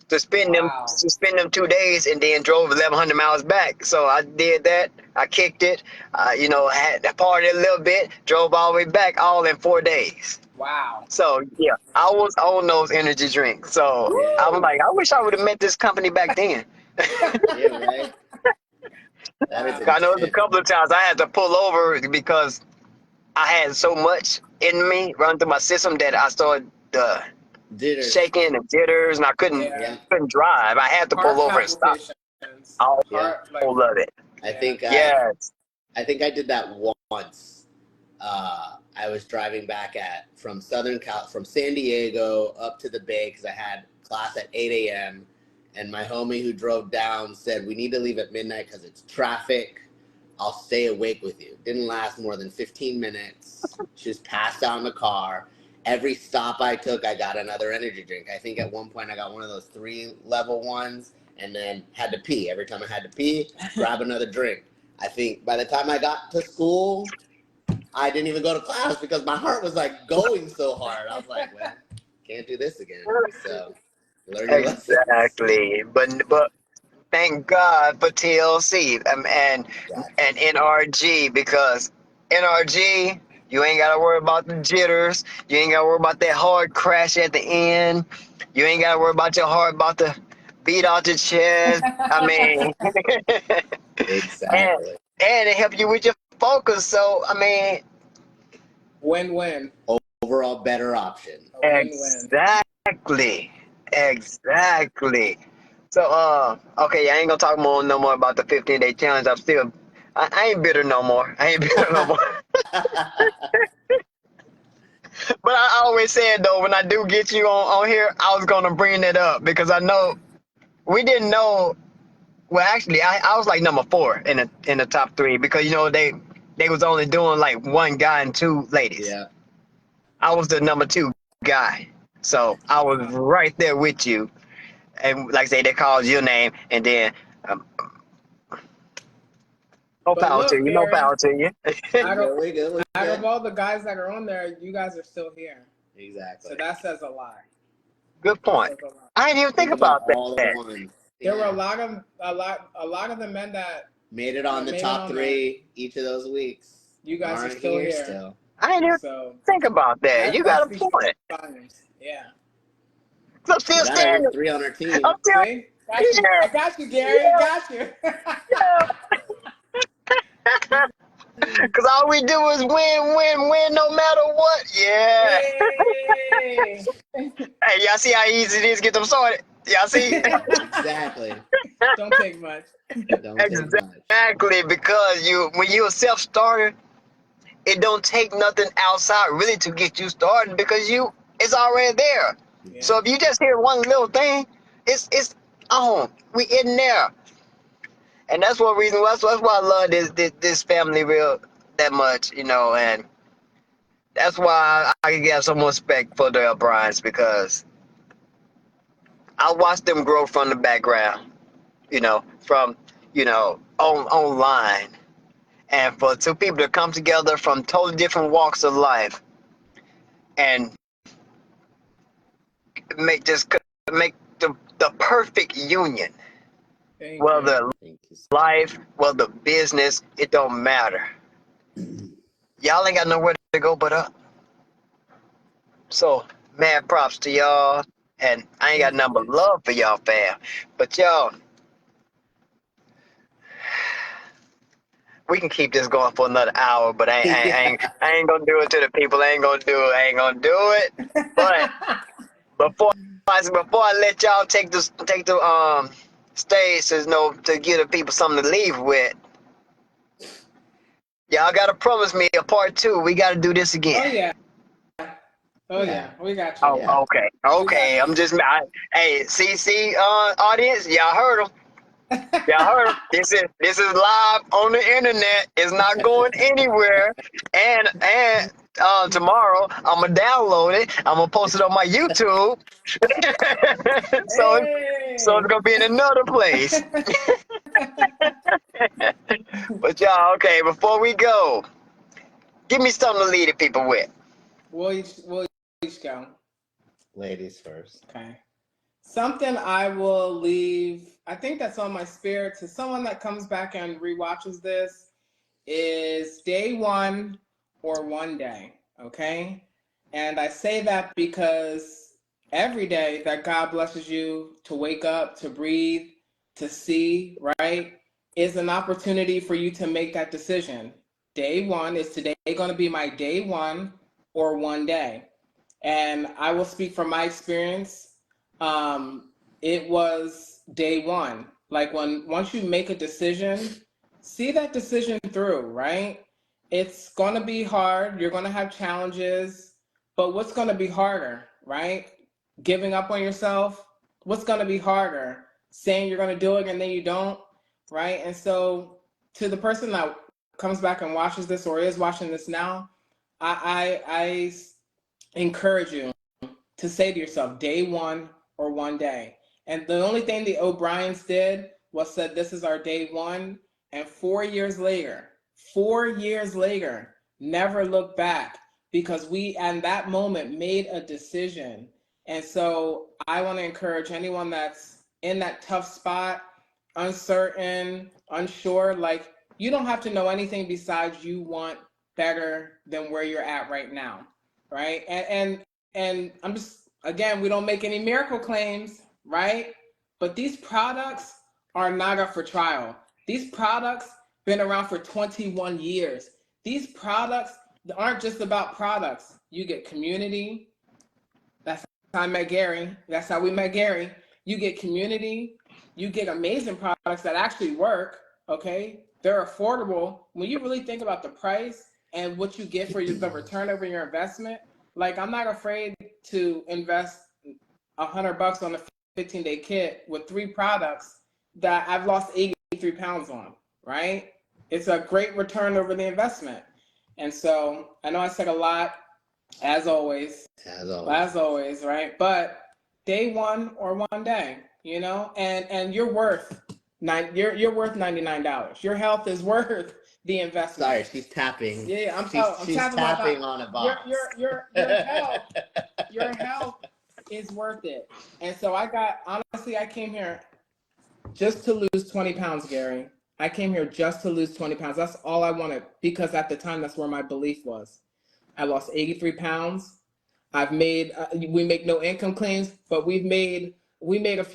D: To spend them 2 days and then drove 1,100 miles back. So I did that. I kicked it. Had partied a little bit. Drove all the way back, all in 4 days.
B: Wow.
D: So yeah, I was on those energy drinks. So I was like, I wish I would have met this company back then.
C: Yeah, right.
D: I know a couple of times I had to pull over because I had so much in me running through my system that I started shaking and jitters, and I couldn't drive. I had to pull over and stop. All of it.
C: I think I did that once. I was driving back from San Diego up to the Bay because I had class at 8 a.m. and my homie who drove down said, we need to leave at midnight because it's traffic. I'll stay awake with you. Didn't last more than 15 minutes. She was passed out in the car. Every stop I took, I got another energy drink. I think at one point I got one of those 3-level ones and then had to pee. Every time I had to pee, grab another drink. I think by the time I got to school, I didn't even go to class because my heart was like going so hard. I was like, well, can't do this again. So learning
D: exactly. But thank God for TLC and NRG, because NRG, you ain't got to worry about the jitters. You ain't got to worry about that hard crash at the end. You ain't got to worry about your heart about to beat out your chest.
C: Exactly.
D: And it helps you with your focus. So,
B: win-win.
C: Overall better option.
D: Exactly. So, okay, I ain't gonna talk no more about the 15-day challenge. I ain't bitter no more. But I always said, though, when I do get you on here, I was gonna bring it up because I know we didn't know. Well, actually, I was like number 4 in the top 3 because they was only doing like 1 guy and 2 ladies.
C: Yeah.
D: I was the number 2 guy, so I was right there with you. And like I say, they called your name, and then no power to you.
B: Out of all the guys that are on there, you guys are still here.
C: Exactly.
B: So that says a lot.
D: Good point. I didn't even think about that.
B: There were a lot of the men that
C: made it on the top 3 each of those weeks.
B: You guys are still here.
D: I didn't even think about that. You got a point.
B: Yeah.
D: So I'm still standing.
C: 3 on our team.
B: I got you, Gary. I got you.
D: Because all we do is win, no matter what. Yeah.
B: Hey,
D: y'all see how easy it is to get them started? Y'all see?
C: Exactly.
B: Don't take much.
C: Don't take much.
D: Exactly, because when you're a self-starter, it don't take nothing outside really to get you started because it's already there.
B: Yeah.
D: So if you just hear one little thing, it's on. We in there. And that's one reason. That's why I love this family real that much, and that's why I can have some respect for the O'Briens because I watched them grow from the background, from online, and for two people to come together from totally different walks of life and make the perfect union.
B: Thank
D: Well,
B: you.
D: the
C: Thank you.
D: life, well, the business, it don't matter. Y'all ain't got nowhere to go but up. So, mad props to y'all. And I ain't got nothing but love for y'all, fam. But y'all, we can keep this going for another hour, but I ain't gonna do it to the people. I ain't gonna do it. But before I let y'all take the stage to give the people something to leave with, y'all gotta promise me a part 2. We gotta do this again.
B: Oh yeah. Oh yeah. We got you.
D: Oh,
C: Yeah.
D: okay. Hey, CC audience, y'all heard them. Y'all heard 'em. This is live on the internet. It's not going anywhere. And tomorrow I'm gonna download it. I'm gonna post it on my YouTube. So it's gonna be in another place. But y'all, okay. Before we go, give me something to lead the people with.
B: We'll each go.
C: Ladies first.
B: Okay. Something I will leave, I think that's on my spirit to someone that comes back and rewatches this is day one or one day. Okay. And I say that because every day that God blesses you to wake up, to breathe, to see, right, is an opportunity for you to make that decision. Day one, is today going to be my day one or one day? And I will speak from my experience. It was day one. Like once you make a decision, see that decision through, right? It's going to be hard. You're going to have challenges, but what's going to be harder, right? Giving up on yourself. What's going to be harder? Saying you're going to do it and then you don't, right? And so to the person that comes back and watches this or is watching this now, I encourage you to say to yourself, day one or one day. And the only thing the O'Briens did was said, this is our day one. And 4 years later, never look back because we, at that moment, made a decision. And so I want to encourage anyone that's in that tough spot, uncertain, unsure, like you don't have to know anything besides you want better than where you're at right now. Right. And I'm just, again, we don't make any miracle claims, right? But these products are not up for trial. These products been around for 21 years. These products aren't just about products. You get community. That's how I met Gary. That's how we met Gary. You get community. You get amazing products that actually work, okay? They're affordable. When you really think about the price and what you get for the return over your investment, like I'm not afraid to invest $100 on a 15-day kit with 3 products that I've lost 83 pounds on, right? It's a great return over the investment. And so I know I said a lot, as always, right? But day one or one day, and you're worth $99. Your health is worth the investment.
C: Sorry, she's tapping.
B: Yeah, I'm
C: she's tapping on a box.
B: Your health is worth it. And so I came here just to lose 20 pounds, Gary. I came here just to lose 20 pounds. That's all I wanted because at the time, that's where my belief was. I lost 83 pounds. We make no income claims, but we made a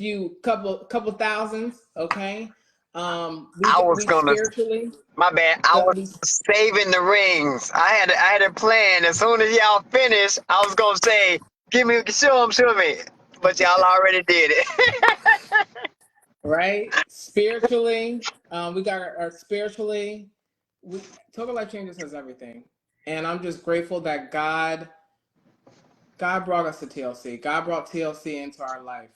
B: couple thousands. Okay.
D: My bad. I was saving the rings. I had a plan. As soon as y'all finish, I was gonna say, show me. But y'all already did it.
B: right? Spiritually, we got our spiritually. Total Life Changes has everything, and I'm just grateful that God brought us to TLC. God brought TLC into our life,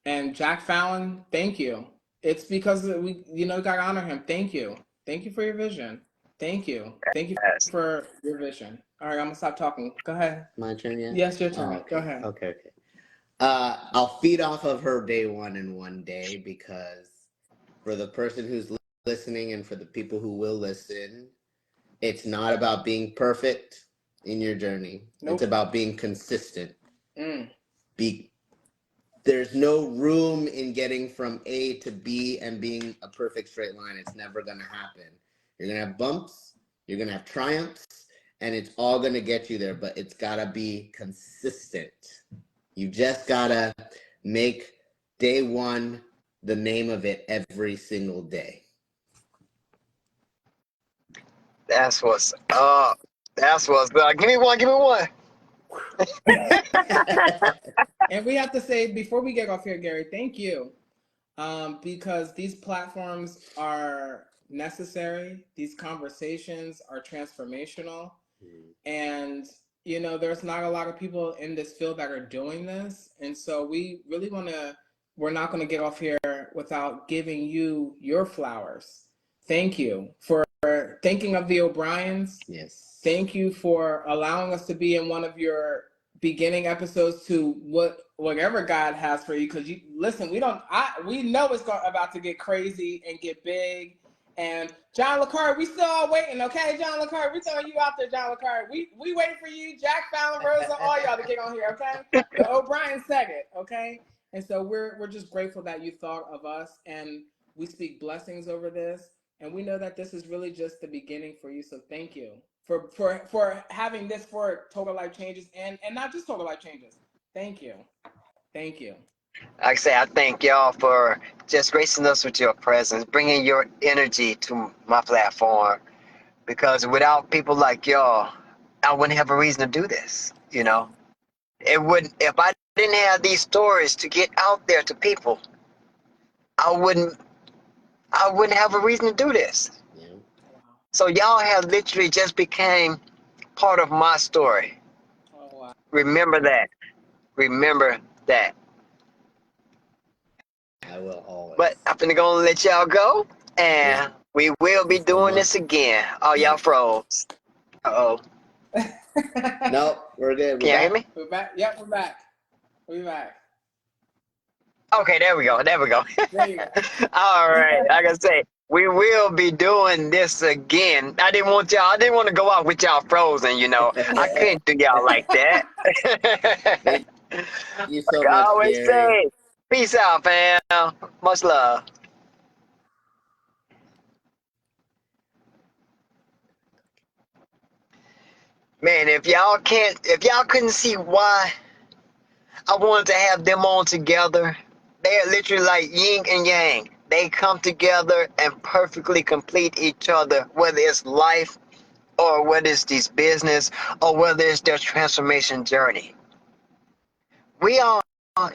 B: and Jack Fallon, thank you. It's because we, got to honor him. Thank you for your vision. Thank you
D: Yes.
B: for your vision. All right, I'm gonna stop talking. Go ahead.
C: My turn yet?
B: Yes, your
C: Oh,
B: turn. Go
C: okay.
B: ahead.
C: Okay. Okay. I'll feed off of her day one in one day because for the person who's listening and for the people who will listen, it's not about being perfect in your journey.
B: Nope.
C: It's about being consistent.
B: Mm.
C: There's no room in getting from A to B and being a perfect straight line. It's never going to happen. You're going to have bumps, you're going to have triumphs, and it's all going to get you there, but it's got to be consistent. You just got to make day one the name of it every single day.
D: That's what's up. That's what's up. Give me one. Give me one.
B: And we have to say before we get off here, Gary, thank you, because these platforms are necessary. These conversations are transformational, and there's not a lot of people in this field that are doing this, and so we really we're not going to get off here without giving you your flowers. Thank you for thinking of the O'Briens.
C: Yes.
B: Thank you for allowing us to be in one of your beginning episodes to whatever God has for you. Because you listen, we know it's about to get crazy and get big. And John LeCarre, we still all waiting, okay? John LeCarre, we throwing you out there, John LeCarre. We waiting for you, Jack Fallon, Rosa, all y'all to get on here, okay? The O'Brien second, okay? And so we're just grateful that you thought of us, and we speak blessings over this. And we know that this is really just the beginning for you. So thank you for having this for Total Life Changes and not just Total Life Changes. Thank you. Thank you.
D: Like I say, I thank y'all for just gracing us with your presence, bringing your energy to my platform. Because without people like y'all, I wouldn't have a reason to do this. It wouldn't. If I didn't have these stories to get out there to people, I wouldn't have a reason to do this.
C: Yeah.
D: So y'all have literally just became part of my story.
B: Oh, wow.
D: Remember that. Remember that.
C: I will always.
D: But I'm finna go and let y'all go, and we will be doing this again. Oh, y'all froze. Uh-oh.
C: Nope, we're good.
D: Can y'all hear me?
B: We're back. Yep, we're back. We're back.
D: Okay, there we go. There we go.
B: There you go.
D: All right. Like I say, we will be doing this again. I didn't want to go out with y'all frozen, I couldn't do y'all like that.
C: Thank you so
D: Like I
C: much,
D: always
C: Gary.
D: say, peace out, fam. Much love. Man, if y'all couldn't see why I wanted to have them on together, they're literally like yin and yang. They come together and perfectly complete each other, whether it's life or whether it's this business or whether it's their transformation journey. We all, a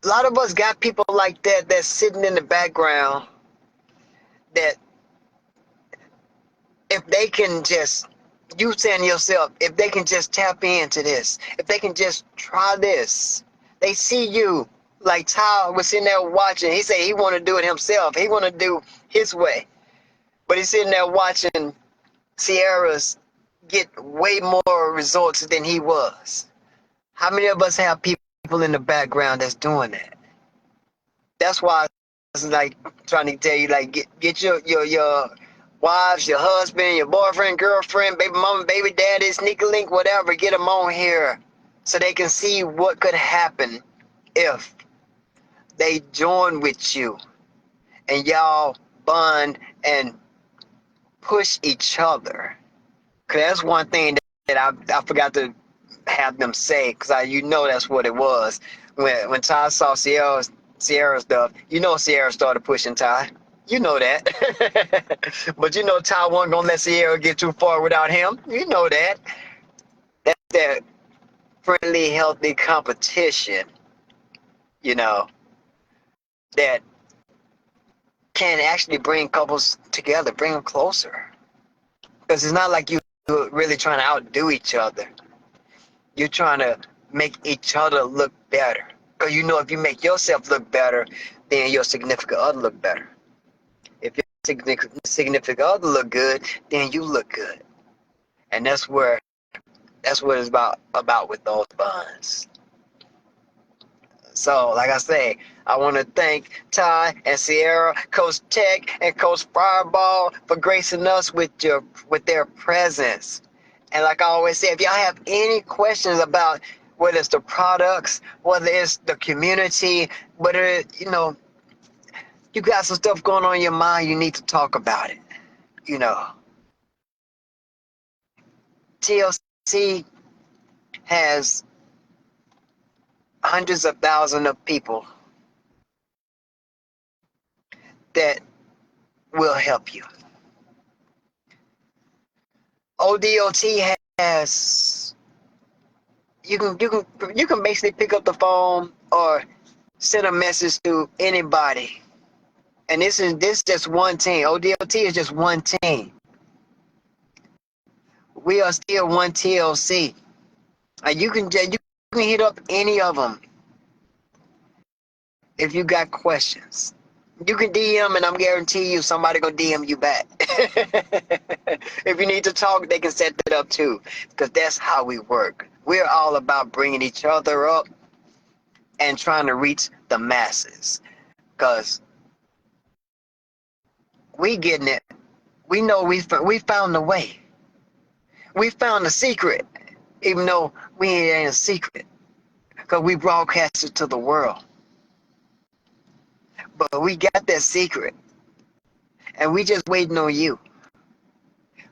D: lot of us got people like that that's sitting in the background that if they can just, you saying to yourself, if they can just tap into this, if they can just try this, they see you. Like Ty was sitting there watching. He said he want to do it himself. He want to do his way. But he's sitting there watching Sierra's get way more results than he was. How many of us have people in the background that's doing that? That's why it's like trying to tell you, like, get your wives, your husband, your boyfriend, girlfriend, baby mama, baby daddy, sneaker link, whatever, get them on here so they can see what could happen if they join with you and y'all bond and push each other. Cause that's one thing that I forgot to have them say, because that's what it was. When Ty saw Sierra stuff, Sierra started pushing Ty. You know that. But Ty wasn't gonna let Sierra get too far without him. You know that. That's that friendly, healthy competition. that can actually bring couples together, bring them closer. Because it's not like you're really trying to outdo each other. You're trying to make each other look better. Because you know if you make yourself look better, then your significant other look better. If your significant other look good, then you look good. And that's what it's about with those bonds. So, like I say, I want to thank Ty and Sierra, Coach Tech, and Coach Fireball for gracing us with their presence. And like I always say, if y'all have any questions about whether it's the products, whether it's the community, whether you got some stuff going on in your mind, you need to talk about it. TLC has hundreds of thousands of people that will help you. ODOT has you can basically pick up the phone or send a message to anybody. And this is just one team. ODOT is just one team. We are still one TLC. And you can hit up any of them if you got questions. You can DM, and I'm guarantee you somebody gonna DM you back. If you need to talk, they can set it up too, because that's how we work. We're all about bringing each other up and trying to reach the masses, because we getting it. We know we found the way. We found the secret, even though we ain't a secret, because we broadcast it to the world. But we got that secret, and we just waiting on you.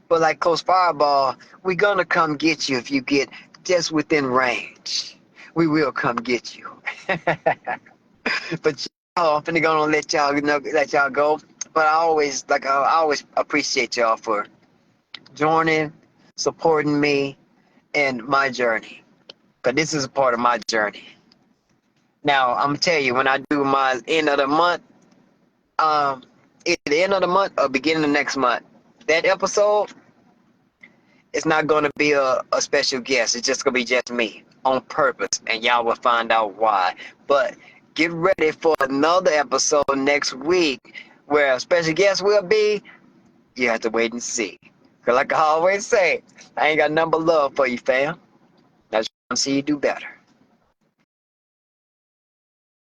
D: But like Coach Fireball, we gonna come get you if you get just within range. We will come get you. But I'm finna gonna let y'all go. But I always appreciate y'all for joining, supporting me and my journey. Cause this is a part of my journey. Now, I'm going to tell you, when I do my end of the month, at the end of the month or beginning of next month, that episode is not going to be a special guest. It's just going to be just me on purpose, and y'all will find out why. But get ready for another episode next week where a special guest will be. You have to wait and see. Because like I always say, I ain't got nothing but love for you, fam. I just want to see you do better.